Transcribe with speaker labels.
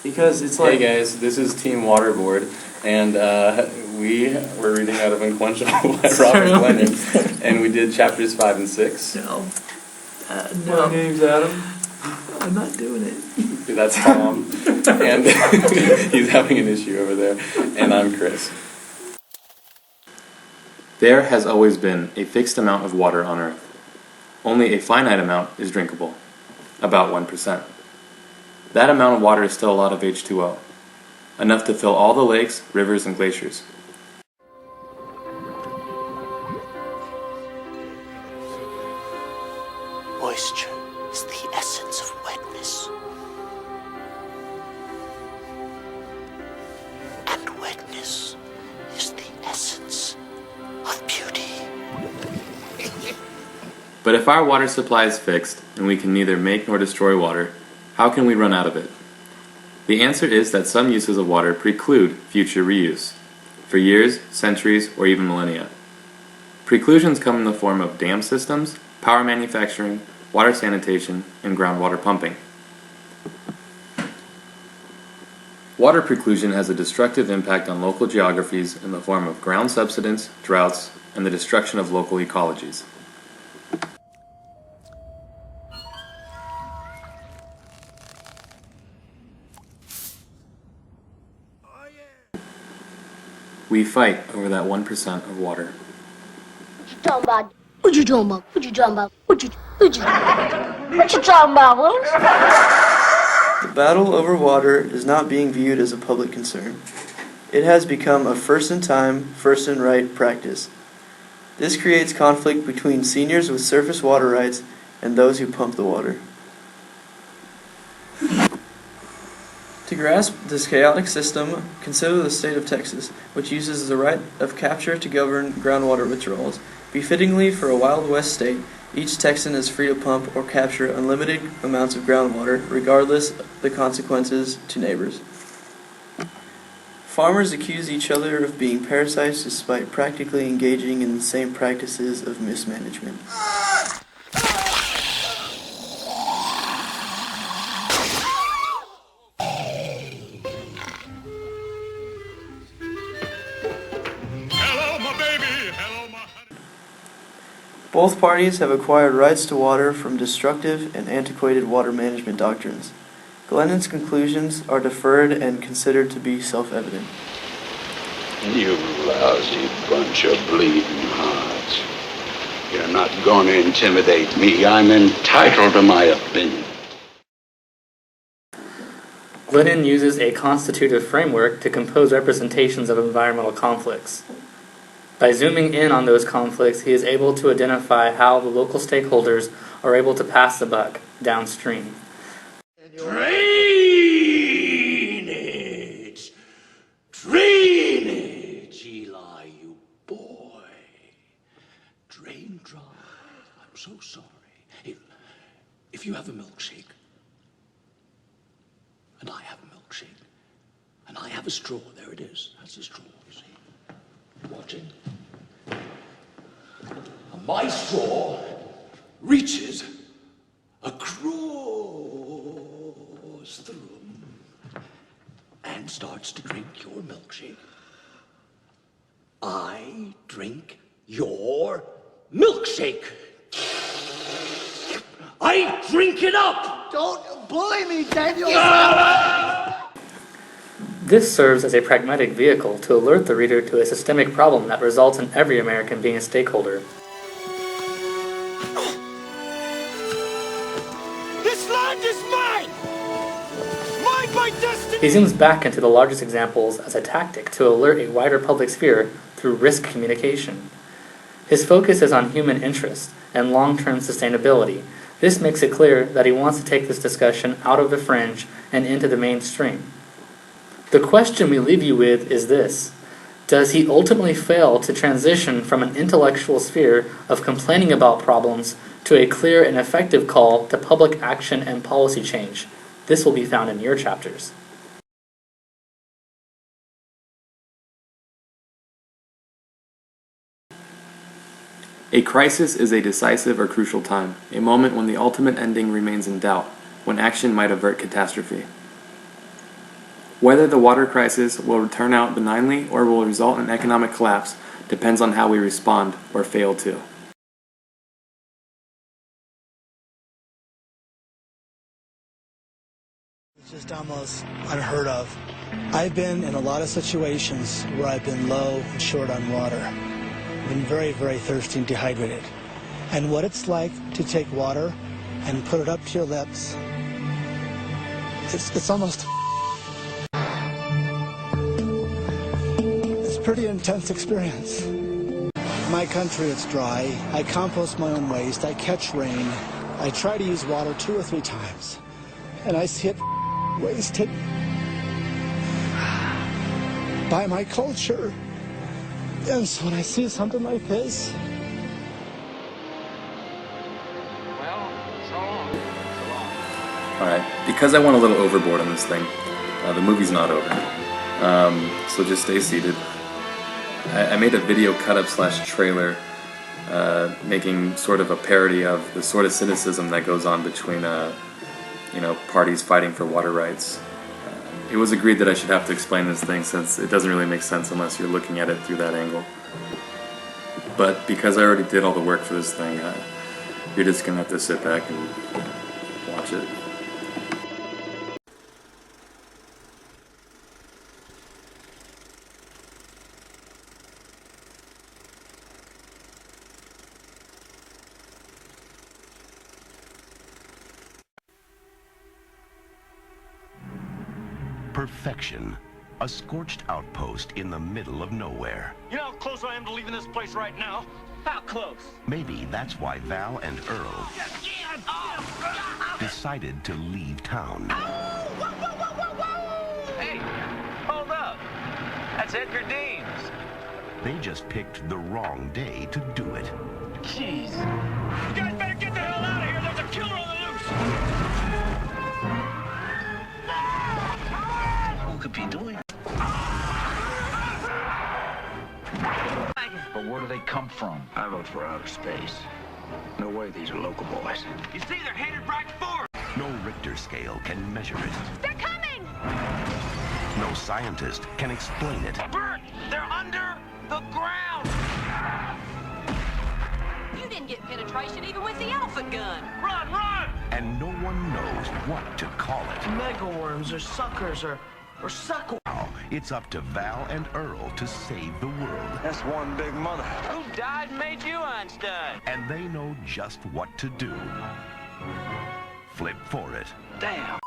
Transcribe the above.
Speaker 1: Because it's like...
Speaker 2: Hey guys, this is Team Waterboard, and we were reading out of Unquenchable by Robert Glennon, and we did chapters 5 and 6.
Speaker 1: No.
Speaker 3: My name's Adam.
Speaker 1: I'm not doing it.
Speaker 2: That's Tom, and he's having an issue over there, and I'm Chris. There has always been a fixed amount of water on Earth. Only a finite amount is drinkable, about 1%. That amount of water is still a lot of H2O, enough to fill all the lakes, rivers, and glaciers.
Speaker 4: Moisture is the essence of wetness. And wetness is the essence of beauty.
Speaker 2: But if our water supply is fixed, and we can neither make nor destroy water, how can we run out of it? The answer is that some uses of water preclude future reuse, for years, centuries, or even millennia. Preclusions come in the form of dam systems, power manufacturing, water sanitation, and groundwater pumping. Water preclusion has a destructive impact on local geographies in the form of ground subsidence, droughts, and the destruction of local ecologies. We fight over that 1% of water.
Speaker 5: What you talking about? What you talking about? What you talking about? What you talking about, Willis?
Speaker 3: The battle over water is not being viewed as a public concern. It has become a first-in-time, first-in-right practice. This creates conflict between seniors with surface water rights and those who pump the water. To grasp this chaotic system, consider the state of Texas, which uses the right of capture to govern groundwater withdrawals. Befittingly for a Wild West state, each Texan is free to pump or capture unlimited amounts of groundwater, regardless of the consequences to neighbors. Farmers accuse each other of being parasites despite practically engaging in the same practices of mismanagement. Both parties have acquired rights to water from destructive and antiquated water management doctrines. Glennon's conclusions are deferred and considered to be self-evident.
Speaker 6: You lousy bunch of bleeding hearts. You're not going to intimidate me. I'm entitled to my opinion.
Speaker 7: Glennon uses a constitutive framework to compose representations of environmental conflicts. By zooming in on those conflicts, he is able to identify how the local stakeholders are able to pass the buck downstream.
Speaker 4: Drainage! Drainage, Eli, you boy. Drain dry. I'm so sorry. If you have a milkshake, and I have a milkshake, and I have a straw, there it is. That's a straw, you see. Watching. And my straw reaches across the room and starts to drink your milkshake. I drink your milkshake. I drink it up.
Speaker 5: Don't bully me, Daniel.
Speaker 7: This serves as a pragmatic vehicle to alert the reader to a systemic problem that results in every American being a stakeholder.
Speaker 4: This land is mine! Mine by destiny!
Speaker 7: He zooms back into the largest examples as a tactic to alert a wider public sphere through risk communication. His focus is on human interest and long-term sustainability. This makes it clear that he wants to take this discussion out of the fringe and into the mainstream. The question we leave you with is this: does he ultimately fail to transition from an intellectual sphere of complaining about problems to a clear and effective call to public action and policy change? This will be found in your chapters.
Speaker 2: A crisis is a decisive or crucial time, a moment when the ultimate ending remains in doubt, when action might avert catastrophe. Whether the water crisis will turn out benignly or will result in economic collapse depends on how we respond or fail to.
Speaker 8: It's just almost unheard of. I've been in a lot of situations where I've been low and short on water. I've been very, very thirsty and dehydrated. And what it's like to take water and put it up to your lips, it's almost... It's a pretty intense experience. In my country, it's dry. I compost my own waste. I catch rain. I try to use water 2 or 3 times. And I see it wasted by my culture. And so when I see something like this...
Speaker 2: Alright, because I went a little overboard on this thing, the movie's not over. So just stay seated. I made a video cut-up / trailer making sort of a parody of the sort of cynicism that goes on between parties fighting for water rights. It was agreed that I should have to explain this thing since it doesn't really make sense unless you're looking at it through that angle. But because I already did all the work for this thing, you're just gonna have to sit back and watch it.
Speaker 9: Perfection. A scorched outpost in the middle of nowhere.
Speaker 10: You know how close I am to leaving this place right now? How close?
Speaker 9: Maybe that's why Val and Earl decided to leave town.
Speaker 10: Hey, hold up. That's Edgar Deems.
Speaker 9: They just picked the wrong day to do it.
Speaker 10: Jeez. You guys better get the hell out of here. There's a killer on the loose. Who could be doing?
Speaker 11: But where do they come from?
Speaker 6: I vote for outer space. No way these are local boys.
Speaker 10: You see, they're headed right for it.
Speaker 9: No Richter scale can measure it.
Speaker 5: They're coming!
Speaker 9: No scientist can explain it.
Speaker 10: Bert, they're under the ground.
Speaker 12: You didn't get penetration even with the elephant gun.
Speaker 10: Run, run!
Speaker 9: And no one knows what to call it.
Speaker 3: Mega worms or suckers or suckle.
Speaker 9: Now, it's up to Val and Earl to save the world.
Speaker 10: That's one big mother. Who died and made you Einstein?
Speaker 9: And they know just what to do. Flip for it.
Speaker 10: Damn.